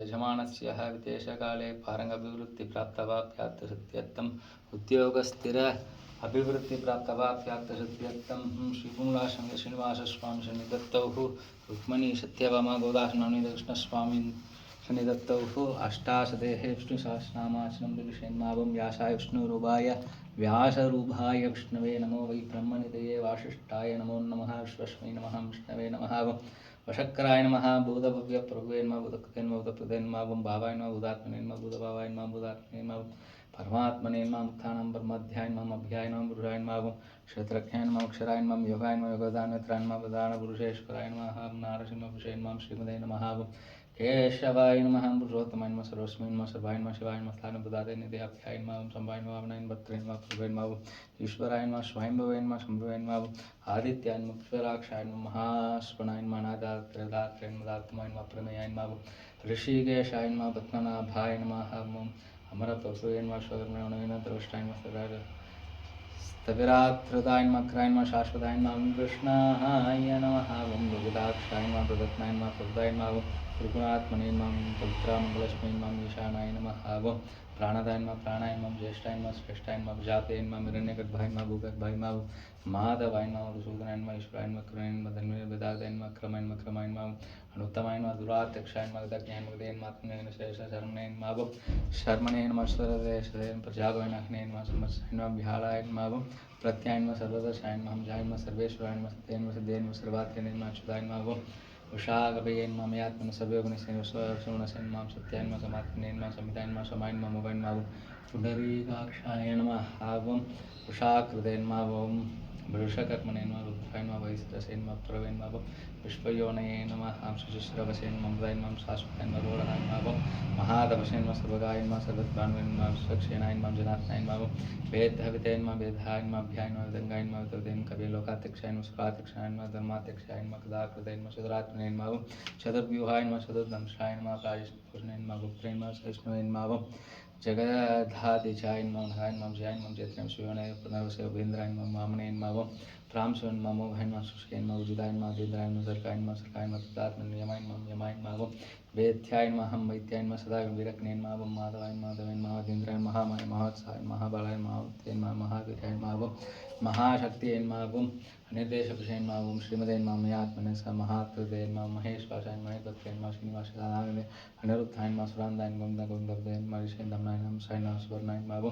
यजमानस्य विदेशकाले पारंगाभिवृत्तिप्राप्तवाप्यात्तसत्यर्थम् उद्योगस्थिर अभिवृत्तिप्राप्तवाप्यात्तसत्यर्थं श्रीकुमलाशंकर श्रीनिवासस्वामी सन्निधत्तौ रुक्मिणी सत्यभामा गोदासनाम्नि कृष्णस्वामी सन्निधत्तौ अष्टाशतेः विष्णुसहस्रनामार्चनं दिविषेन्मावं व्यासाय व्यासरूपाय विष्णवे नमो वै ब्रह्मनिधये वासिष्ठाय नमो नमः विश्वस्मै नमः विष्णवे नमः वशक्राय नमः भूतभव्यप्रभुवे नमः भूतकृते नमः भूतप्रदे नमः भावाय नमः भूतात्मने नमः भूतभावाय नमः भूतात्मने नमः परमात्मने नमः मुक्तानां ब्रह्माध्याय नमः अभ्याय नमः पुरुषाय नमः क्षेत्रज्ञाय नमः अक्षराय नमः योगाय नमः योगदानत्राय नमः प्रधानपुरुषेश्वराय नमः नारसिंहपुरुषाय नमः श्रीमते नमः केशवाय नमः पुरुषोत्तमाय नमः सर्वस्मै नमः सर्वाय नमः शिवाय नमः स्थानप्रदाते नित्याभ्याय नमः संभाय नमः भावनाय भद्रे नमः प्रभवे नमः ईश्वराय नमः स्वयंभवे नमः शंभवे नमः आदित्याय नमः पुष्पराक्षाय नमः महास्वनाय नमः नादात्रेदात्रे नमः दात्माय नमः प्रमेयाय नमः ऋषिकेशाय नमः पद्मनाभाय नमः अमरप्रभुवे नमः स्वधर्मणेन द्रष्टाय नमः स्तविरात्रदाय नमः क्राय नमः शाश्वताय नमः कृष्णाय नमः भगवदाक्षाय नमः प्रदत्नाय नमः प्रभुदाय नमः त्रिगुणात्मने नमः पवित्रामङ्गलस्मै नमः ईशानाय नमः प्राणदाय नमः प्राणाय नमः ज्येष्ठाय नमः श्रेष्ठाय नमः विजाते नमः हिरण्यगर्भाय नमः भूगर्भाय नमः माधवाय नमः मधुसूदनाय नमः ईश्वराय नमः करुणाय नमः धन्वये वेदाय नमः क्रमाय नमः क्रमाय नमः अनुत्तमाय नमः दुरात्यक्षाय नमः गदज्ञाय नमः गदेन मात्मनेन शरणेन नमः शर्मणे नमः स्वरदेशदेन प्रजाभवेन अग्नेन नमः समस्याय नमः विहाराय नमः प्रत्याय नमः सर्वदशाय नमः जाय नमः सर्वेश्वराय नमः सत्येन नमः सिद्धेन नमः सर्वात्रेण नमः अच्युताय नमः उषागभये नमः मयात्मनः सर्वयोगनिसेन स्वरसुमनसेन नमः सत्याय नमः समात्मने नमः समिताय नमः समाय नमः मोगाय नमः पुंडरीकाक्षाय नमः उषाकृते नमः वृषकर्मणे नमः रुद्राय नमः वैश्रसे नमः प्रवे नमः विश्वयोनये नमः शुचिश्रवसे नमः मृदाय नमः शाश्वताय नमः रोहणाय नमः महादवसे नमः सर्वगाय नमः सर्वद्भानुवे नमः विश्वक्षेणाय नमः जनार्दनाय नमः वेदहविते नमः वेदाय नमः अभ्याय नमः वेदंगाय नमः वेदोदेन कवि लोकाध्यक्षाय नमः सुराध्यक्षाय नमः धर्माध्यक्षाय नमः कदाकृते नमः चतुरात्मने नमः चतुर्व्यूहाय नमः चतुर्दंशाय नमः प्रायश्चित्तपूर्णे नमः गुप्त्रे नमः सहिष्णुवे नमः जगदाधिचाय नमः नारायण नमः जयाय नमः जयत्रे नमः शिवाय प्रणवसे उपेन्द्राय नमः वामने नमः प्रांशुन नमः मोघाय नमः सुषेन नमः उदिताय नमः देन्द्राय नमः सरकाय नमः प्रदात्मने नियमाय नमः यमाय नमः वेद्याय नमः हम वैद्याय नमः सदा विरक्ने नमः माधवाय माधवाय नमः देन्द्राय महामाय महत्साय महाबलाय महावत्याय नमः महावीराय नमः महाशक्तिये नमः अनिर्देशपुरुषाय नमः श्रीमते नमः मयात्मने स महात्मदे नमः महेश्वराय महेश्वराय नमः श्रीनिवासाय अनिरुद्धाय नमः सुरान्दाय नमः गोविन्दे नमः ऋषेन्दमनाय नमः साय नमः सुवर्णाय नमः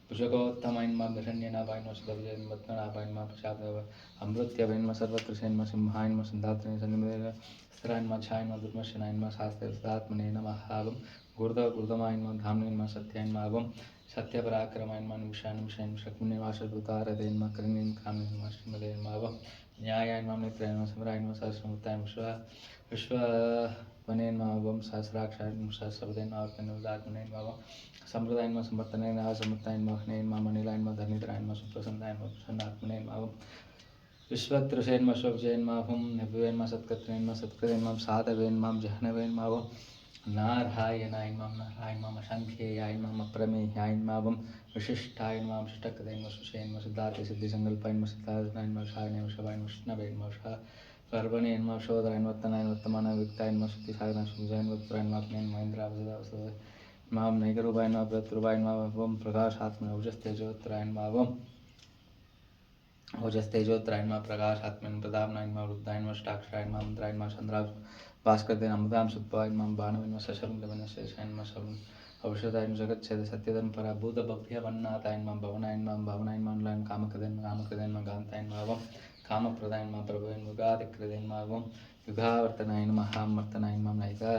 पुष्पकोत्तमाय नमः दशन्यनाभाय नमः सुदविजय नमः पद्मनाभाय नमः प्रसादव अमृत्यभय नमः सर्वत्रसेन नमः सिंहाय नमः सिद्धार्थने सन्निधे स्थिराय नमः छाय नमः दुर्मशनाय नमः शास्त्रे सदात्मने नमः गुरुदेव गुरुदमाय नमः धामने नमः सत्याय नमः सत्यपराक्रमाय नमः निमिषाय निमिषाय शक्मुनिवासदुतारदे नमः करुणेन कामने नमः श्रीमते नमः न्यायाय नमः नेत्राय नमः समराय नमः सहस्रमुत्ताय विश्ववने नमः सहस्राक्षाय नमः सहस्रपदे नमः उदात्मने नमः संप्रदाय नमः समर्थने नमः समर्थाय नमः नमः मणिलाय नमः धनित्राय नमः सुप्रसन्नाय नमः प्रसन्नात्मने नमः विश्वत्रुषे नमः स्वविजय नमः नभवे नमः सत्कृते नमः सत्कृते नमः साधवे नमः जह्नवे नमः नारायणाय नमः शंख्येयाय नमः प्रमेयाय नमः विशिष्टाय नमः विशिष्टकृते नमः सुषे नमः सिद्धार्थ सिद्धिसंकल्पाय नमः सिद्धार्थाय नमः शारणे नमः शवाय नमः विष्णवे नमः पर्वणे नमः शोधराय नमः वर्तनाय नमः वर्तमानाय विक्ताय नमः शुद्धिसाधनाय शुद्धिजाय नमः पुराय नमः महेन्द्रावसुदावसुदाय नमः नैकरूपाय नमः प्रत्रूपाय नमः प्रकाशात्मने ओजस्तेजोत्राय नमः ओजस्तेजोत्राय नमः प्रकाशात्मने प्रतापनाय नमः रुद्राय नमः अष्टाक्षराय नमः मंत्राय नमः चंद्राय भास्करते नमः सुत्वाय नमः बाणवे नमः शशंकरवने शेषाय नमः शब्द औषधाय नमः जगच्छेद सत्यधर्म पराभूत भव्यवन्नाथाय नमः भवनाय नमः भावनाय नमः लायन कामकृते नमः गान्ताय नमः कामप्रदाय नमः प्रभवे युगादिकृते नमः युगावर्तनाय नमः हामवर्तनाय नमः नैका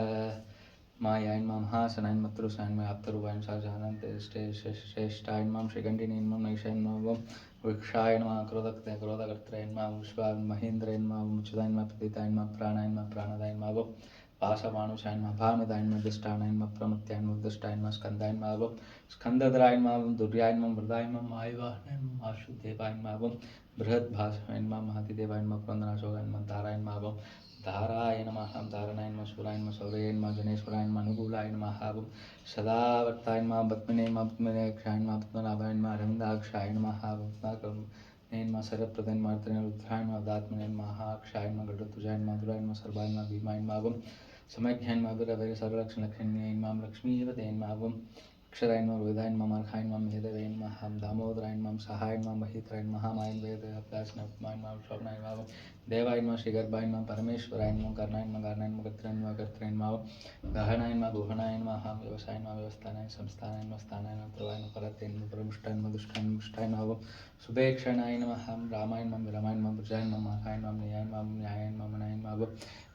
मायाय नमः महासनाय नमः त्रुसाय नमः आप्तरूपाय नमः शाहजानन्ते श्रेष्ठाय नमः श्रीगण्डिने नमः नैषाय नमः वृक्षाय नमः क्रोधकर्त्रे नमः विश्वाय महेन्द्राय नमः मुच्युताय नमः प्रतीताय नमः प्राणाय नमः प्राणदाय नमः पाशमानुषाय नमः भानुदाय नमः दिष्टानाय नमः प्रमत्याय नमः दुष्टाय नमः स्कन्दाय नमः स्कन्दधराय नमः दुर्याय नमः मृदाय नमः आयुवाहनाय नमः आशुदेवाय नमः बृहद्भाषाय नमः महतिदेवाय नमः पुरन्दराशोकाय नमः धाराय नमः धाराय नमः धारणाय नमः शूराय नमः शौर्याय नमः जनेश्वराय नमः अनुकूलाय नमः सदावर्ताय नमः पद्मने नमः पद्मनेक्षाय नमः पद्मनाभाय नमः अरविन्दाक्षाय नमः नमः सर्वप्रदाय नमः रुद्राय नमः दात्मने नमः अक्षाय नमः गरुत्तुजाय नमः दुराय नमः सर्वाय नमः भीमाय नमः समयज्ञान्माभिरवै सर्वलक्षणलक्षण्यैन्मां लक्ष्मीवतेन्मावं अक्षरायन्मां वेदायन्मां अर्घायन्मां हेदवेन्महां दामोदरायन्मां सहायन्मां महित्रायन्महां मायन् वेदव्यासनमायन्मां शोभनायन्मां देवायन्मां श्रीगर्भायन्मां परमेश्वरायन्मां कर्णायन्मां गार्णायन्मां कर्तृयन्मां कर्तृयन्मां गहनायन्मां गुहनायन्मां व्यवसायन्मां व्यवस्थानाय संस्थानायन्मां स्थानायन्मां प्रवायन्मां परतेन्मां परमुष्टायन्मां दुष्टायन्मुष्टायन्मां शुभेक्षणाय नमः रामायणमां विरामायणमां प्रजायन्मां माघायन्मां न्यायन्मां न्यायन्मां मनायन्मां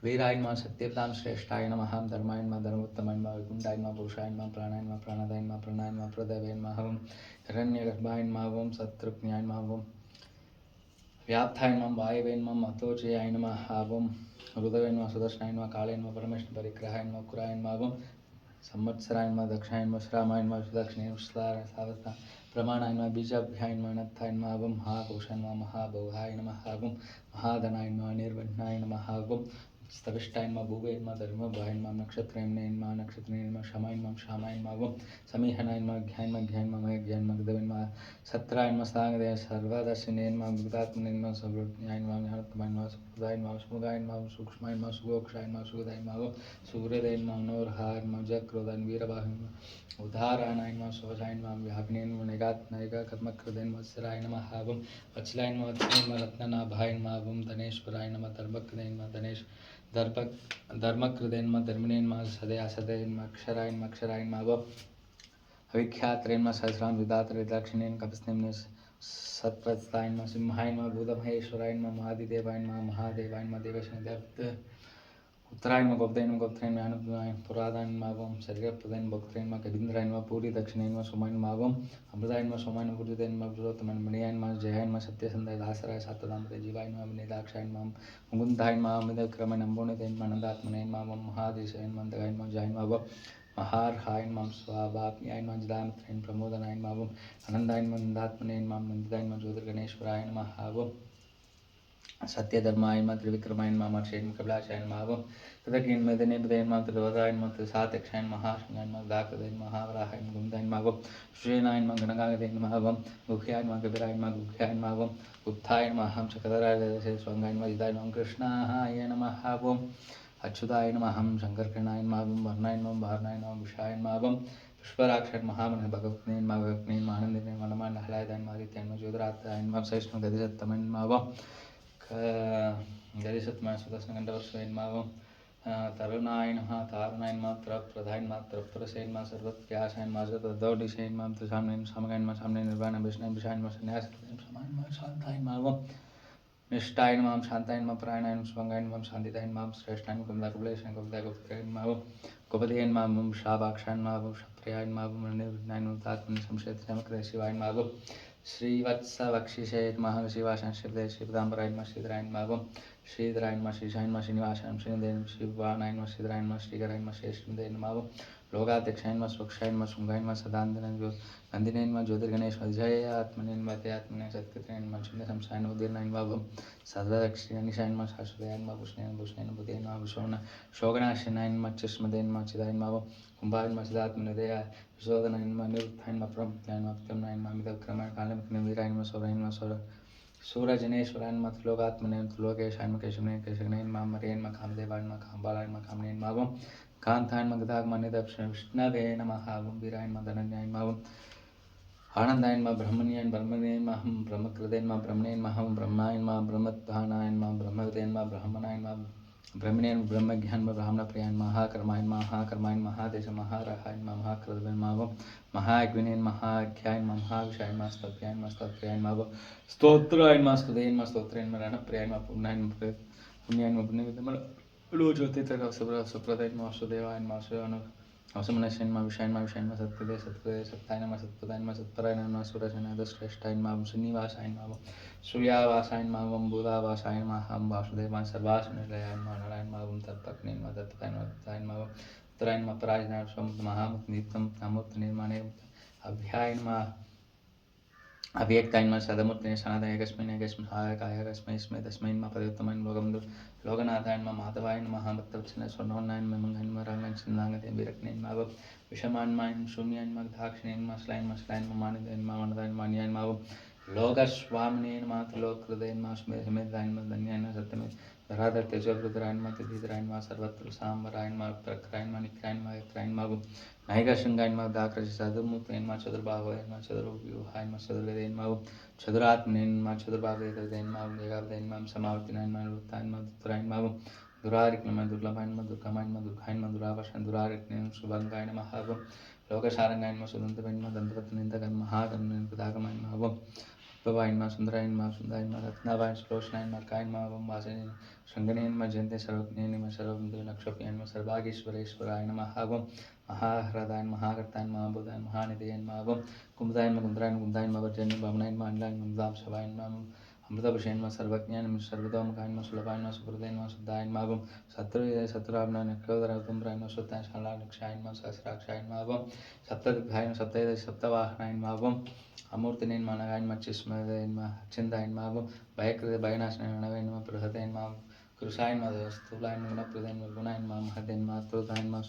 वीरायन्मां सत्यवतां श्रेष्ठाय नमः धर्मायन्मां धर्मोत्तमायन्मां वैकुण्ठायन्मां पुरुषायन्मां प्राणायन्मां प्राणादायन्मां प्रणयन्मां प्रदवयन्मां हिरण्यगर्भायन्मां शत्रुघ्नायन्मां व्याप्तायन्मां वायवेन्मां अतोचयाय नमः हृदयन्मां सुदर्शनायन्मां कालयन्मां परमेष्ठपरिग्रहायन्मां कुरायन्मां संवत्सरायन्मां दक्षायन्मां श्रामायन्मां सुदक्षिणेश्वराय सावता प्रमाणायन्मां बीजाभ्यायन्मां नत्थायन्मां महाकोशायन्मां महाभोगाय नमः महाधनायन्मां निर्विघ्नाय नमः स्तविष्टायन्मां भूवेन्मां धर्मभायन्मां नक्षत्रयन्मां नक्षत्रेन्मां शमायन्मां शामायन्मां समीहनायन्मां ज्ञायन्मां ज्ञायन्मां मयज्ञायन्मां गदवन्मां सत्रायन्मां सागदय सर्वदर्शिनेन्मां बुद्धात्मनेन्मां सर्वज्ञायन्मां ज्ञानोत्तमायन्मां सुखदायन्मां सुमुगायन्मां सूक्ष्मायन्मां सुगोक्षायन्मां सुगदायन्मां सुहृदयन्मां नोरहायन्मां जक्रोदयन् वीरवाहन्मां उदाहरणायन्मां स्वजायन्मां व्यापिनेन्मां नैगाकर्मकृदयन्मां वत्सराय नमः वत्सलायन्मां वत्सलेन्मां रत्ननाभायन्मां धनेश्वराय नमः धर्मकृदयन्मां धनेश धर्मकृदयन्मां धर्मिणेन्मां सदया सदयन्मां अक्षरायन्मां अविख्यात्रेन्मां सहस्रां विधात्रे दक्षिणेन कपिस्नेम्ने सत्प्रस्थायन्मां सिंहायन्मां भूतमहेश्वरायन्मां महादिदेवायन्मां महादेवायन्मां देवशनदेव उत्तरायन्मां गोपदयन्मां गोपत्रयन्मां पुरादायन्मां शरीरप्रदयन् भक्तयन्मां कबीन्द्रायन्मां पूरी दक्षिणयन्मां सोमायन्मां अमृतायन्मां सोमायन्मां पुरुषयन्मां पुरुषोत्तमन् मणियायन्मां जयायन्मां सत्यसन्धय दासराय सातदामते जीवायन्मां विनेदाक्षायन्मां मुकुन्दायन्मां अमितक्रमन् अम्बोनितयन्मां नन्दात्मनयन्मां महादेशयन्मां दगायन्मां जयन्मां महार्हायन्मां स्वाभाप्यायन्मां जिदामित्रयन् प्रमोदनायन्मां आनन्दायन्मां नन्दात्मनयन्मां नन्दितायन्मां ज्योतिर्गणेश्वराय नमः सत्यधर्मायन्मां त्रिविक्रमायन्मां हर्षयन्मां कपिलाशायन्मां तदकिन्मदनेपदयन्मां त्रिवदायन्मां त्रिसात्यक्षायन्मां महाशृङ्गायन्मां दाकृदयन्मां महावराहयन्मां गुम्दायन्मां श्रीनायन्मां गणगागदयन्मां गुह्यायन्मां कपिरायन्मां गुह्यायन्मां गुप्तायन्मां चक्रधराय स्वाङ्गायन्मां जिदायन्मां कृष्णाय नमः अच्युताय नमः शङ्करकर्णायन्मां वर्णायन्मां वारणायन्मां विषायन्मां पुष्पराक्षन् महामन भगवत्नेन्मां भगवत्नेन्मां आनन्दिनेन्मां नमः नहलायदायन्मां आदित्यन्मां ज्योतिरात्मयन्मां सहिष्णु गदिसत्तमन्मां गदिसत्तमः सुदर्शनगण्डवर्षयन्मां तरुणाय नमः तारुणायन्मां त्रप्रधायन्मां त्रप्रसेन्मां सर्वत्याशायन्मां सर्वदौडिशयन्मां त्रिसाम्नेन सामगायन्मां साम्नेन निर्वाणं विष्णुं विषायन्मां सन्न्यासकृतं समायन्मां शान्तायन्मां निष्ठायन्मां शान्तायन्मां परायणायन्मां स्वाङ्गायन्मां शान्तिदायन्मां श्रेष्ठायन्मां कमलाकुलेशायन् कविताय गुप्तयन्मां गोपदयन्मां शाभाक्षायन्मां शप्रियायन्मां निर्विघ्नायन्मां तात्मनि संशयत्रयमकृते शिवायन्मां श्रीवत्सवक्षिषेन्मां शिवाशांशिर्दय श्रीपदाम्बरायन्मां श्रीधरायन्मां श्रीधरायन्मां श्रीशायन्मां श्रीनिवासायन्मां श्रीनिधेयन्मां शिवानायन्मां श्रीधरायन्मां श्रीकरायन्मां श्रीश्रीनिधेयन्मां लोकाध्यक्षायन्मां स्वक्षायन्मां शृङ्गायन्मां नन्दिनेन्मां ज्योतिर्गणेश्वर जय आत्मनेन्मां ते आत्मने सत्कृतयन्मां चिन्नसंसायन् उदीर्णयन्मां सदादक्षिणनिशायन्मां शाश्वतयन्मां पुष्णेन भूषणेन बुधेन्मां विशोण शोगनाशनायन्मां चिस्मदेन्मां चिदायन्मां कुम्भायन्मां चिदात्मनदया विशोधनायन्मां निरुत्थायन्मां प्रमुक्तायन्मां प्रत्यम्नायन्मां मिदक्रमाण कालमिकनिवीरायन्मां सौरायन्मां सूरजनेश्वरायन्मां त्रिलोकात्मनेन त्रिलोकेशायन्मां केशवनेन केशगणयन्मां मर्यन्मां कामदेवायन्मां कामबालायन्मां कामनेन्मां कान्तायन्मां गदागमां निदर्शन विष्णवे नमः वीरायन्मां धनन्यायन्मां आनन्दायन्मां ब्रह्मण्यान् ब्रह्मणेन्मां ब्रह्मकृतेन्मां ब्रह्मणेन्मां ब्रह्मायन्मां ब्रह्मत्वानायन्मां ब्रह्मविदेन्मां ब्रह्मणायन्मां ब्रह्मणेन ब्रह्मज्ञान्मां ब्राह्मणप्रियान्मां महाकर्मायन्मां महाकर्मायन्मां महादेशं महारहायन्मां महाकृतवेन्मां महायज्ञेन्मां महाख्यायन्मां महाविषायन्मां स्तप्यायन्मां स्तप्यायन्मां स्तोत्रायन्मां स्तुतेन्मां स्तोत्रेन्मां रणप्रियायन्मां पुण्यायन्मां पुण्यायन्मां पुण्यविदमः सुप्रदयन्मां सुदेवायन्मां असमनशयन्मां विषायन्मां विषायन्मां सत्कृते सत्कृते सत्तायन्मां सत्पदायन्मां सत्परायणन्मां सुरशनदश्रेष्ठायन्मां श्रीनिवासायन्मां सूर्यावासायन्मां बुधावासायन्मां वासुदेवान् सर्वासुनिलयान्मां नारायणमां तत्पत्नीन्मां दत्तायन्मां दत्तायन्मां उत्तरायन्मां पराजनां स्वं महामुक्तिनित्यं नामोत्तनिर्माणे अभ्यायन्मां अव्यक्तायन्मां सदमूर्तिने सनातय एकस्मिन् एकस्मिन् सहायकाय एकस्मै तस्मै पदोत्तमाय लोकनाथायन्मां माधवायन्मां भक्तवत्सलाय स्वर्णवर्णायन्मां मङ्गायन्मां रागायन् छिन्दाङ्गते विरक्नेन्मां विषमान्मां शून्यान्मां दाक्षिणेन्मां श्लायन्मां श्लायन्मां मानिदयन्मां वनदायन्मां न्यायन्मां लोकस्वामिनेन्मां त्रिलोककृतयन्मां स्मेरसमेतायन्मां धन्यायन्मां सत्यमे धराधर तेजोरुद्रायण नमः तिथिधरायण नमः सर्वत्र सांबरायण नमः प्रखरायण नमः निखरायण नमः यत्रायण नमः नायिका शृंगायण नमः दाकृति चतुर्मुखयण नमः चतुर्बाहुयण नमः चतुर्व्यूहायण नमः चतुर्वेदयण नमः चतुरात्मनेन नमः चतुर्बाहुवेदयण नमः एकावदयण नमः समावर्तिनायण नमः निवृत्तायण नमः दुरायण नमः दुरारिक नमः दुर्लभायण नमः दुर्गमायण नमः दुर्गायण नमः दुरावशयण दुरारिक नमः शुभंगायण नमः लोकशारंगायण नमः सुदंतवयण नमः दंतपत्निन्दकन महाकर्णेन पदागमायण नमः भवायण नमः सुंदरायण नमः सुंदरायण नमः रत्नाभायण सुलोचनायण नमः कायण नमः वासनेन शंगनेन नमः जयन्ते सर्वज्ञेन नमः सर्वमिन्द्र नक्षप्यायण नमः सर्वागीश्वरेश्वराय नमः महाह्रदायण महाकर्तायण महाबोधायण महानिधयाय नमः कुमुदायण नमः कुंद्रायण कुंदायण नमः वर्जन्य भावनायण नमः अंडायण नमः शवायण नमः अमृतभूषण नमः सर्वज्ञान नमः सर्वतोमुखायण नमः सुलभायण नमः सुहृदयन नमः शुद्धायण नमः शत्रुविजय शत्रुरावणाय नक्षोदरावतुम्रायण नमः शुद्धायण शालाक्षायण नमः सहस्राक्षायण नमः सप्तदिग्धायण सप्तैः सप्तवाहनायण नमः अमूर्तिने नमः मच्चिस्मय नमः चिन्ताय नमः भयकृते भयनाशनाय नमः बृहते नमः कृशाय नमः स्थूलाय नमः प्रदाय नमः गुणाय नमः महते नमः त्रुदाय नमः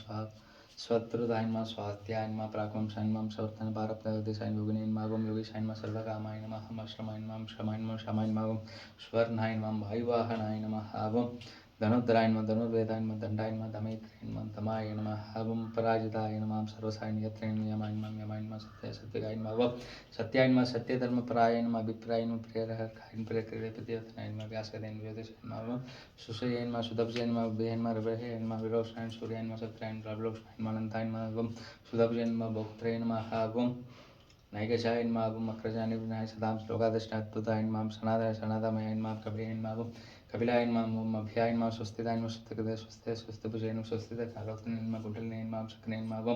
स्वत्रुदाय नमः स्वात्याय नमः प्राक्वंशाय नमः सवर्तन पारप्तदिशाय योगिने नमः योगीशाय नमः सर्वकामाय नमः श्रमाय नमः शमाय नमः शमाय नमः स्वर्णाय नमः वायुवाहनाय नमः धनुर्धराय नमः धनुर्वेदाय नमः दंडाय नमः दमयित्रे नमः दमाय नमः पराजिताय नमः सर्वसाय नियत्रे यमाय नमः यमाय नमः सत्याय नमः सत्याय नमः सत्यधर्मपराय नमः अभिप्राय नमः प्रियहर्काय प्रियकृतेपतिवतनाय नमः व्यासदेन वेदशाय नमः सुषये नमः सुदब्जे नमः उभये नमः रवये नमः विरोषाय सूर्याय नमः सत्राय नमः प्रबलोषाय नमः अनन्ताय नमः सुदब्जे नमः भोक्त्रे नमः नैकशाय नमः अक्रजाय विनाय सदां श्लोकादष्टाद्भुताय नमः सनातय सनातमयाय नमः कपिलाय नमः कपिलाय नमः अभ्याय नमः स्वस्तिदाय नमः स्वस्तिकृते स्वस्ते स्वस्तिभुजे नमः स्वस्तिकालोत्तने नमः कुण्डलिने नमः शक्ने नमः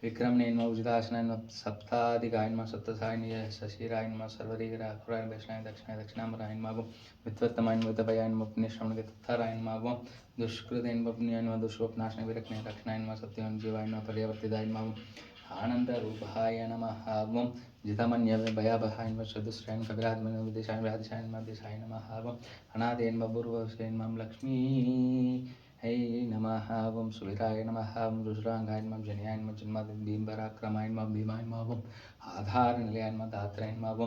विक्रमणे नमः उजितासनाय नमः सप्ताधिकाय नमः सप्तसाय शशिराय नमः सर्वरीराय पुराय वैष्णाय दक्षिणामराय नमः वित्वत्तमाय नमः वितपयाय नमः पुण्यश्रवणके तत्थाराय नमः दुष्कृते नमः पुण्याय नमः दुष्स्वप्नाशनाय विरक्ष्णाय रक्षणाय नमः सत्यवान् जीवाय नमः पर्यावर्तिताय नमः आनंदरूपाय नमः जितमन्यवे भयावहाय नमः चतुस्राय नमः खगरात्मने नमः दिशाय व्यादिशाय नमः दिशाय नमः अनादे नमः पूर्ववशे नमः लक्ष्मी हे नमः सुवीराय नमः रुद्रांगाय नमः जन्याय नमः जन्मादिबीम्बराक्रमाय नमः भीमाय नमः आधारनिलयाय नमः दात्राय नमः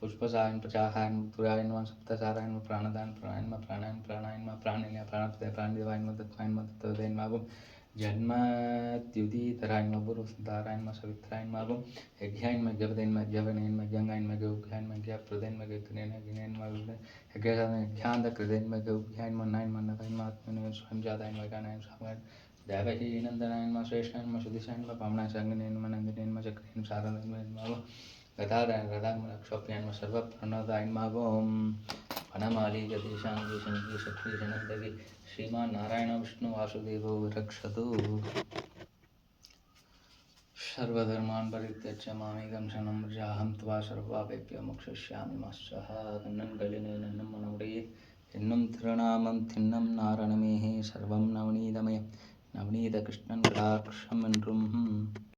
पुष्पसाय प्रचाहाय नमः तुराय नमः सप्तसाराय नमः प्राणदान प्राणाय नमः प्राणाय नमः प्राणनिलय प्राणपते प्राणदेवाय नमः तत्त्वाय नमः तत्त्वदे नमः जन्मद्युदितराय नमः पूर्वसिद्धाराय नमः सवित्राय नमः यज्ञाय नमः यज्ञपदे नमः यज्ञवने नमः यज्ञांगाय नमः यज्ञोपध्याय नमः यज्ञप्रदे नमः यज्ञने नमः यज्ञान्तकृते नमः यज्ञोपध्याय नमः नाय नमः नताय नमः आत्मने स्वयं जाताय नमः गानाय स्वाहाय देवकी नंदनाय नमः श्रेष्ठाय नमः सुदिशाय नमः पावनाय संगने नमः नंदिने नमः चक्रे सारदाय नमः गदाधाय गदाय नमः क्षोभ्याय नमः सर्वप्रणोदाय नमः वनमाली गतिशांगी शंकी शक्ति जनन्दगी श्रीमान नारायण विष्णु वासुदेवो रक्षतु सर्वधर्मान् परित्यज्य मामेकं शरणं व्रजाहं त्वा सर्वपापेभ्यो मोक्षयिष्यामि मा शुचः कन्नं कलिने नन्नं मनोडये एन्नुं திருநாமம் தின்னம் நாரணமேஹே सर्वं नवनीतमय नवनीतकृष्णन् कटाक्षम् என்றும்